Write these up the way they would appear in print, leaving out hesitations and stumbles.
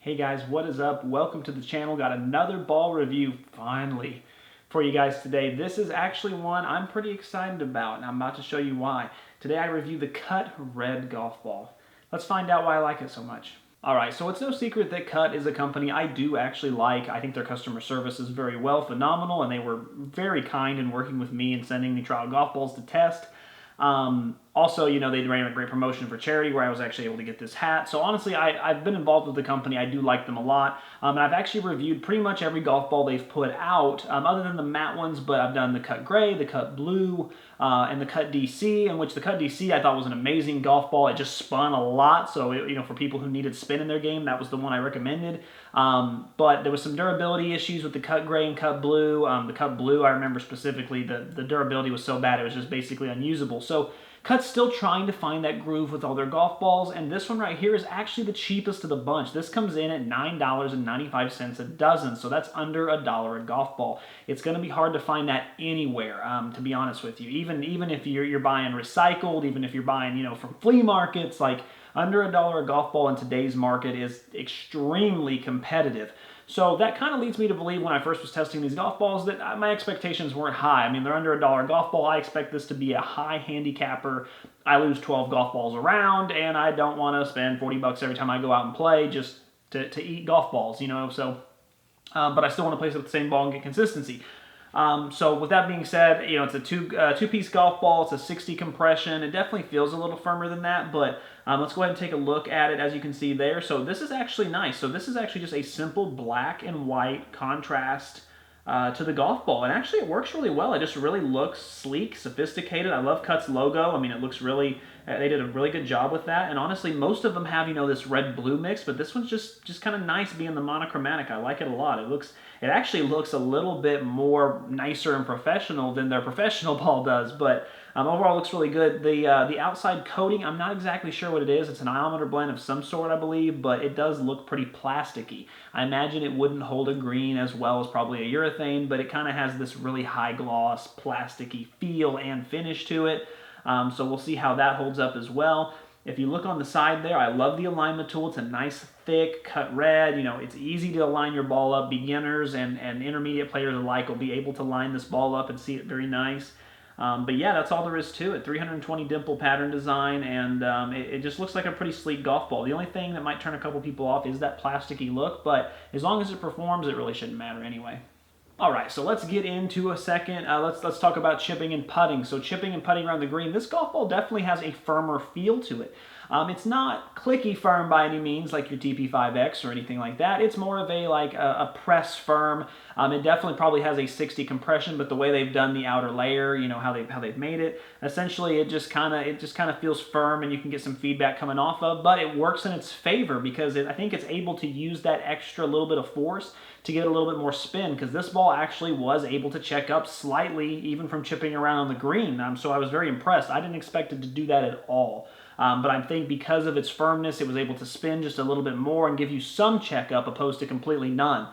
Hey guys, what is up? Welcome to the channel. Got another ball review finally for you guys today. This is actually one I'm pretty excited about, and I'm about to show you why. Today I review the Cut Red golf ball. Let's find out why I like it so much. Alright, so it's no secret that Cut is a company I do actually like. I think their customer service is very phenomenal, and they were very kind in working with me and sending me trial golf balls to test. Also, you know, they ran a great promotion for charity where I was actually able to get this hat. So honestly, I've been involved with the company. I do like them a lot. And I've actually reviewed pretty much every golf ball they've put out, other than the matte ones, but I've done the Cut Gray, the Cut Blue, and the Cut DC, in which the Cut DC I thought was an amazing golf ball. It just spun a lot, so you know, for people who needed spin in their game, that was the one I recommended. But there was some durability issues with the Cut Gray and Cut Blue. The Cut Blue, I remember specifically, the durability was so bad it was just basically unusable. So Cut's still trying to find that groove with all their golf balls, and this one right here is actually the cheapest of the bunch. This comes in at $9.95 a dozen, so that's under $1 a golf ball. It's going to be hard to find that anywhere, to be honest with you. Even if you're buying recycled, even if you're buying, you know, from flea markets, like under $1 a golf ball in today's market is extremely competitive. So that kind of leads me to believe when I first was testing these golf balls that my expectations weren't high. I mean, they're under $1 golf ball. I expect this to be a high handicapper. I lose 12 golf balls around, and I don't want to spend 40 bucks every time I go out and play just to eat golf balls, you know. So, but I still want to place it with the same ball and get consistency. So with that being said, you know, it's a two-piece golf ball. It's a 60 compression. It definitely feels a little firmer than that, but let's go ahead and take a look at it. As you can see there, so this is actually nice. So this is actually just a simple black and white contrast to the golf ball, and actually it works really well. It just really looks sleek, sophisticated. I love Cut's logo. I mean, it looks really, they did a really good job with that. And honestly, most of them have, you know, this red-blue mix, but this one's just kind of nice being the monochromatic. I like it a lot. It actually looks a little bit more nicer and professional than their professional ball does, but overall it looks really good. The outside coating, I'm not exactly sure what it is. It's an ionomer blend of some sort, I believe, but it does look pretty plasticky. I imagine it wouldn't hold a green as well as probably a urethane, but it kind of has this really high gloss, plasticky feel and finish to it. So we'll see how that holds up as well. If you look on the side there, I love the alignment tool. It's a nice, thick, cut red. You know, it's easy to align your ball up. Beginners and intermediate players alike will be able to line this ball up and see it very nice. But yeah, that's all there is to it. 320 dimple pattern design, and it just looks like a pretty sleek golf ball. The only thing that might turn a couple people off is that plasticky look, but as long as it performs, it really shouldn't matter anyway. Alright, so let's get into a second. Let's talk about chipping and putting. So chipping and putting around the green, this golf ball definitely has a firmer feel to it. It's not clicky firm by any means like your TP5X or anything like that. It's more of a press firm. It definitely probably has a 60 compression, but the way they've done the outer layer, you know, how they've made it, essentially it just kind of feels firm, and you can get some feedback coming off of. But it works in its favor because I think it's able to use that extra little bit of force to get a little bit more spin, because this ball actually was able to check up slightly even from chipping around on the green. So I was very impressed. I didn't expect it to do that at all. But I think because of its firmness, it was able to spin just a little bit more and give you some checkup opposed to completely none.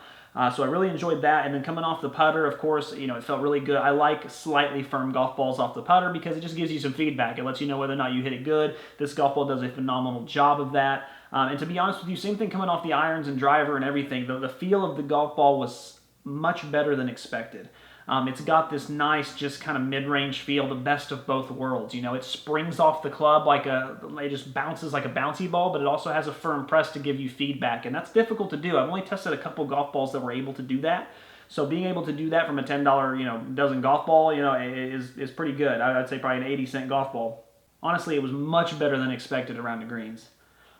So I really enjoyed that. And then coming off the putter, of course, you know, it felt really good. I like slightly firm golf balls off the putter because it just gives you some feedback. It lets you know whether or not you hit it good. This golf ball does a phenomenal job of that. And to be honest with you, same thing coming off the irons and driver and everything. The feel of the golf ball was much better than expected. It's got this nice, just kind of mid-range feel, the best of both worlds. You know, it springs off the club it just bounces like a bouncy ball, but it also has a firm press to give you feedback, and that's difficult to do. I've only tested a couple golf balls that were able to do that, so being able to do that from a $10, you know, dozen golf ball, you know, is pretty good. I'd say probably an 80-cent golf ball. Honestly, it was much better than expected around the greens.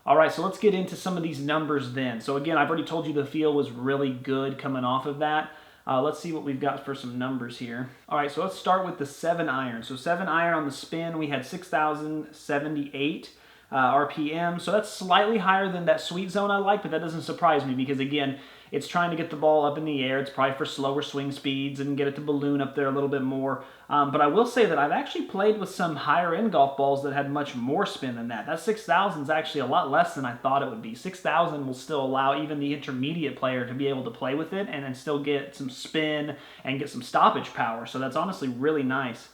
All right, so let's get into some of these numbers then. So again, I've already told you the feel was really good coming off of that. Let's see what we've got for some numbers here. All right, so let's start with the 7-iron. So 7-iron on the spin, we had 6,078 RPM. So that's slightly higher than that sweet zone I like, but that doesn't surprise me because, again, it's trying to get the ball up in the air. It's probably for slower swing speeds and get it to balloon up there a little bit more. But I will say that I've actually played with some higher-end golf balls that had much more spin than that. That 6,000 is actually a lot less than I thought it would be. 6,000 will still allow even the intermediate player to be able to play with it and then still get some spin and get some stoppage power. So that's honestly really nice.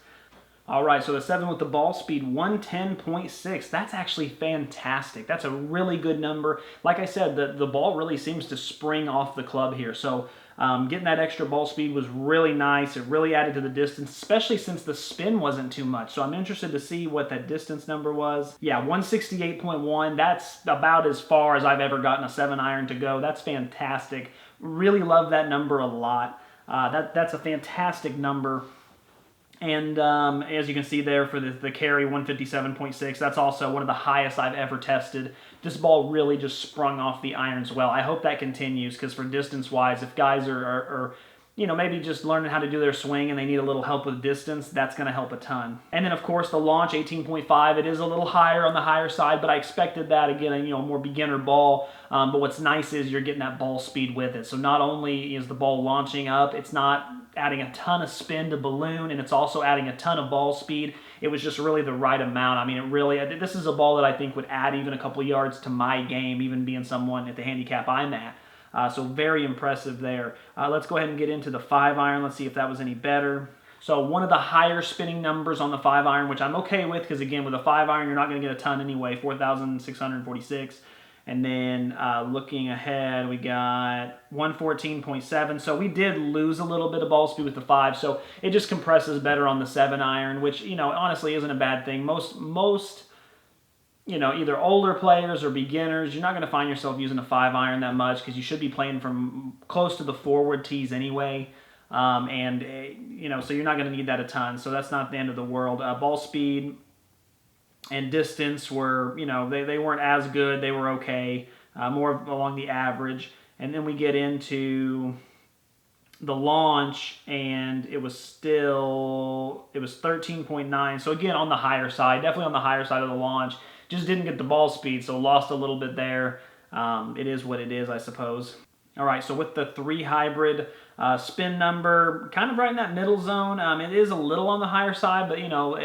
All right, so the 7 with the ball speed, 110.6. That's actually fantastic. That's a really good number. Like I said, the ball really seems to spring off the club here. So getting that extra ball speed was really nice. It really added to the distance, especially since the spin wasn't too much. So I'm interested to see what that distance number was. Yeah, 168.1. That's about as far as I've ever gotten a 7-iron to go. That's fantastic. Really love that number a lot. That's a fantastic number. And as you can see there for the carry, 157.6, that's also one of the highest I've ever tested. This ball really just sprung off the irons well. I hope that continues, because for distance-wise, if guys are maybe just learning how to do their swing and they need a little help with distance, that's going to help a ton. And then, of course, the launch, 18.5, it is a little higher on the higher side, but I expected that. Again, a more beginner ball. But what's nice is you're getting that ball speed with it. So not only is the ball launching up, it's not adding a ton of spin to balloon, and it's also adding a ton of ball speed. It was just really the right amount. I mean, this is a ball that I think would add even a couple of yards to my game, even being someone at the handicap I'm at. So very impressive there. Let's go ahead and get into the 5-iron. Let's see if that was any better. So one of the higher spinning numbers on the 5-iron, which I'm okay with, because again, with a 5-iron, you're not going to get a ton anyway, 4,646. And then looking ahead, we got 114.7. So we did lose a little bit of ball speed with the 5. So it just compresses better on the 7-iron, which, honestly isn't a bad thing. Most either older players or beginners, you're not going to find yourself using a 5-iron that much, because you should be playing from close to the forward tees anyway. So you're not going to need that a ton. So that's not the end of the world. Ball speed and distance were, they weren't as good. They were okay, more along the average. And then we get into the launch, and it was 13.9. So again, on the higher side, definitely on the higher side of the launch. Just didn't get the ball speed, so lost a little bit there. It is what it is, I suppose. All right, so with the 3 hybrid spin number, kind of right in that middle zone. It is a little on the higher side, but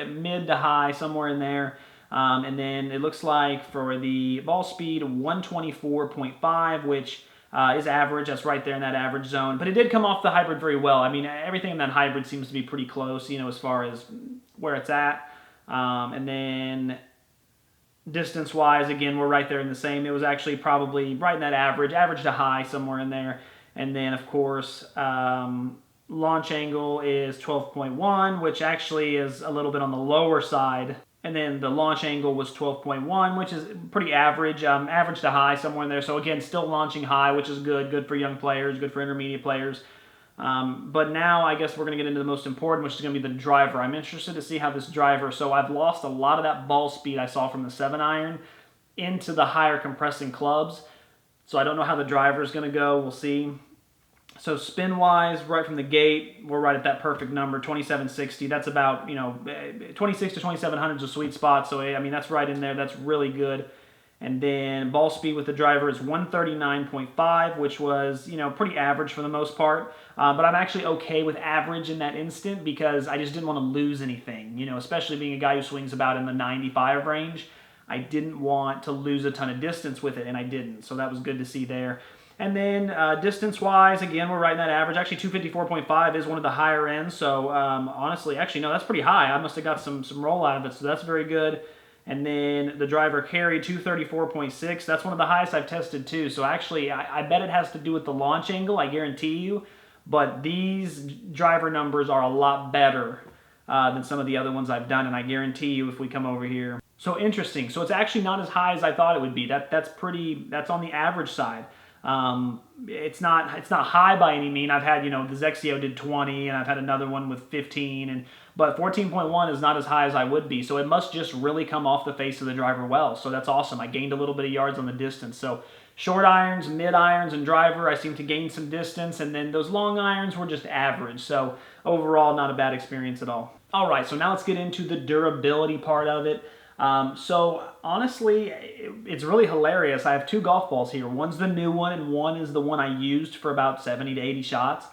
mid to high, somewhere in there. And then it looks like for the ball speed, 124.5, which is average. That's right there in that average zone. But it did come off the hybrid very well. I mean, everything in that hybrid seems to be pretty close, as far as where it's at. And then distance-wise, again, we're right there in the same. It was actually probably right in that average to high, somewhere in there. And then, of course, launch angle is 12.1, which actually is a little bit on the lower side. And then the launch angle was 12.1, which is pretty average, average to high, somewhere in there. So again, still launching high, which is good for young players, good for intermediate players. But now I guess we're going to get into the most important, which is going to be the driver. I'm interested to see how this driver, so I've lost a lot of that ball speed I saw from the 7-iron into the higher compressing clubs. So I don't know how the driver is going to go. We'll see. So spin-wise, right from the gate, we're right at that perfect number, 2760. That's about, 26 to 2700 is a sweet spot. So, I mean, that's right in there. That's really good. And then ball speed with the driver is 139.5, which was, pretty average for the most part. But I'm actually okay with average in that instant, because I just didn't want to lose anything, especially being a guy who swings about in the 95 range. I didn't want to lose a ton of distance with it, and I didn't. So that was good to see there. And then distance-wise, again, we're right in that average. Actually, 254.5 is one of the higher ends. So honestly, no, that's pretty high. I must have got some roll out of it, so that's very good. And then the driver carry, 234.6. That's one of the highest I've tested too. So actually, I bet it has to do with the launch angle, I guarantee you. But these driver numbers are a lot better than some of the other ones I've done. And I guarantee you, if we come over here. So interesting. So it's actually not as high as I thought it would be. That's on the average side. It's not high by any mean. I've had, the Zexio did 20, and I've had another one with 15, but 14.1 is not as high as I would be. So it must just really come off the face of the driver well. So that's awesome. I gained a little bit of yards on the distance. So short irons, mid irons, and driver, I seem to gain some distance, and then those long irons were just average. So overall, not a bad experience at all. All right, so now let's get into the durability part of it. So honestly, it's really hilarious. I have 2 golf balls here. One's the new one, and one is the one I used for about 70 to 80 shots.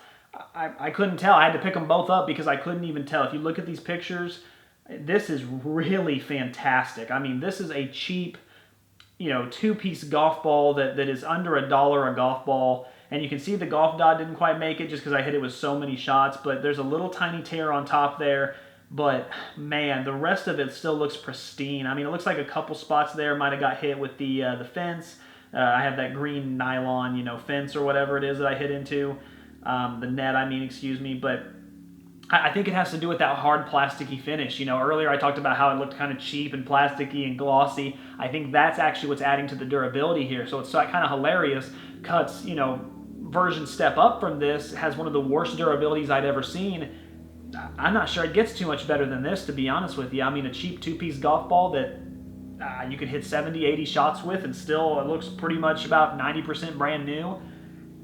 I couldn't tell. I had to pick them both up because I couldn't even tell. If you look at these pictures, this is really fantastic. I mean, this is a cheap, 2-piece golf ball that is under $1 a golf ball. And you can see the golf dot didn't quite make it just because I hit it with so many shots, but there's a little tiny tear on top there. But man, the rest of it still looks pristine. I mean, it looks like a couple spots there might have got hit with the fence. I have that green nylon, fence or whatever it is that I hit into. The net, I mean, excuse me. But I think it has to do with that hard plasticky finish. Earlier I talked about how it looked kind of cheap and plasticky and glossy. I think that's actually what's adding to the durability here. So it's kind of hilarious. Cut's, version step up from this has one of the worst durabilities I'd ever seen. I'm not sure it gets too much better than this, to be honest with you. I mean, a cheap two-piece golf ball that you could hit 70, 80 shots with and still it looks pretty much about 90% brand new.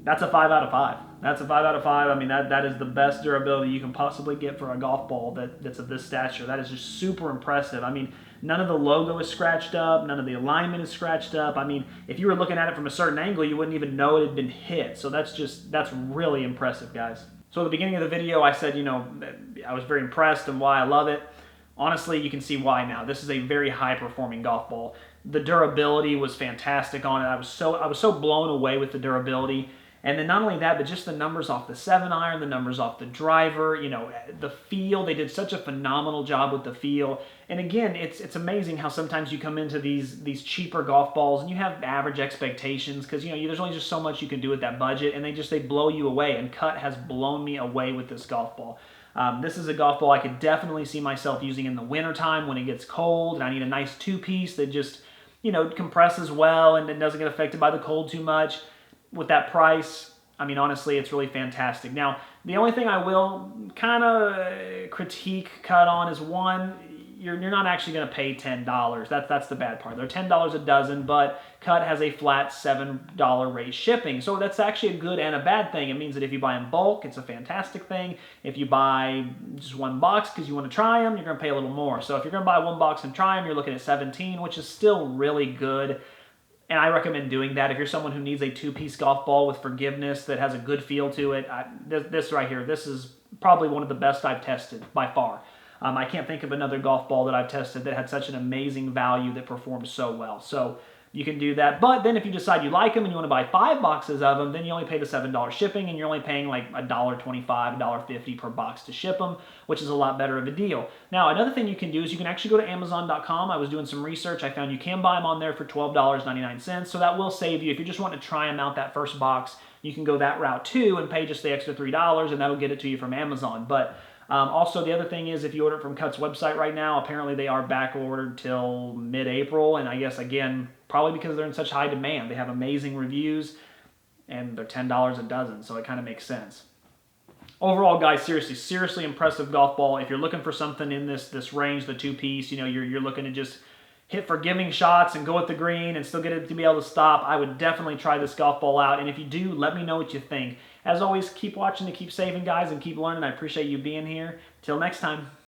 That's a 5 out of 5. That's a 5 out of 5. I mean, that is the best durability you can possibly get for a golf ball that's of this stature. That is just super impressive. I mean, none of the logo is scratched up. None of the alignment is scratched up. I mean, if you were looking at it from a certain angle, you wouldn't even know it had been hit. So that's really impressive, guys. So at the beginning of the video, I said, I was very impressed and why I love it. Honestly, you can see why now. This is a very high-performing golf ball. The durability was fantastic on it. I was so blown away with the durability. And then not only that, but just the numbers off the 7-iron, the numbers off the driver, the feel. They did such a phenomenal job with the feel. And again, it's amazing how sometimes you come into these cheaper golf balls and you have average expectations because there's only just so much you can do with that budget, and they blow you away. And Cut has blown me away with this golf ball. This is a golf ball I could definitely see myself using in the wintertime when it gets cold and I need a nice two-piece that just compresses well and doesn't get affected by the cold too much. With that price, I mean, honestly, it's really fantastic. Now, the only thing I will kind of critique Cut on is one, you're not actually going to pay $10. That's the bad part. They're $10 a dozen, but Cut has a flat $7 rate shipping. So that's actually a good and a bad thing. It means that if you buy in bulk, it's a fantastic thing. If you buy just one box because you want to try them, you're going to pay a little more. So if you're going to buy one box and try them, you're looking at $17, which is still really good. And I recommend doing that if you're someone who needs a two-piece golf ball with forgiveness that has a good feel to it. This right here, this is probably one of the best I've tested by far. I can't think of another golf ball that I've tested that had such an amazing value that performed so well. So you can do that. But then if you decide you like them and you want to buy 5 boxes of them, then you only pay the $7 shipping, and you're only paying like $1.25, $1.50 per box to ship them, which is a lot better of a deal. Now, another thing you can do is you can actually go to Amazon.com. I was doing some research. I found you can buy them on there for $12.99. So that will save you. If you just want to try them out that first box, you can go that route too and pay just the extra $3, and that'll get it to you from Amazon. But also, the other thing is if you order it from Cut's website right now, apparently they are back ordered till mid-April, and I guess, again, probably because they're in such high demand. They have amazing reviews, and they're $10 a dozen, so it kind of makes sense. Overall, guys, seriously impressive golf ball. If you're looking for something in this range, the two-piece, you're looking to just hit forgiving shots and go at the green and still get it to be able to stop, I would definitely try this golf ball out. And if you do, let me know what you think. As always, keep watching to keep saving, guys, and keep learning. I appreciate you being here. Till next time.